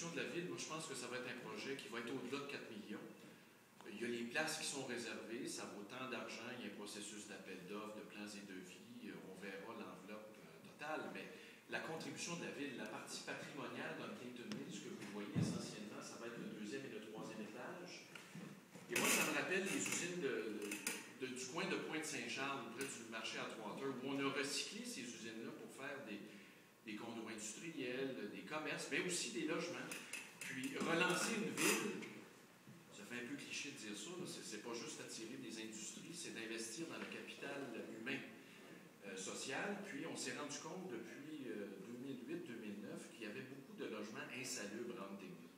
contribution de la Ville, moi je pense que ça va être un projet qui va être au-delà de 4 millions. Il y a les places qui sont réservées, ça vaut tant d'argent, il y a un processus d'appel d'offres, de plans et devis, on verra l'enveloppe totale, mais la contribution de la Ville, la partie patrimoniale dans le Clayton Mill, ce que vous voyez essentiellement, ça va être le deuxième et le troisième étage. Et moi, ça me rappelle les usines du coin de Pointe-Saint-Charles, près du marché à Trois-Heures, où on a recyclé ces usines-là pour faire des condos industriels, des commerces, mais aussi des logements. Puis relancer une ville, ça fait un peu cliché de dire ça, c'est pas juste attirer des industries, c'est d'investir dans le capital humain, social. Puis on s'est rendu compte depuis 2008-2009 qu'il y avait beaucoup de logements insalubres entre des villes.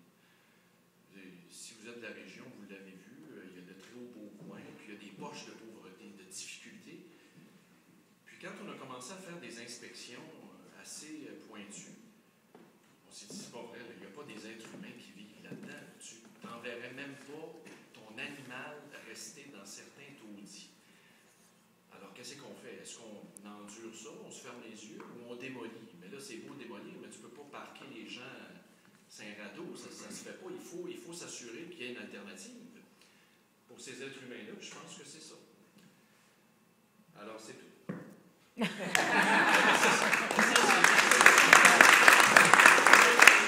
Si vous êtes de la région, vous l'avez vu, il y a de très hauts beaux coins, puis il y a des poches de pauvreté, de difficultés. Puis quand on a commencé à faire des inspections assez pointues, on s'est dit, c'est pas vrai, il n'y a pas des êtres humains qui vivent là-dedans. Tu n'enverrais même pas ton animal rester dans certains taudis. Alors, qu'est-ce qu'on fait? Est-ce qu'on endure ça, on se ferme les yeux, ou on démolit? Mais là, c'est beau démolir, mais tu ne peux pas parquer les gens Saint-Radeau, ça ne se fait pas. Il faut s'assurer qu'il y ait une alternative pour ces êtres humains-là, je pense que c'est ça. Alors, c'est tout.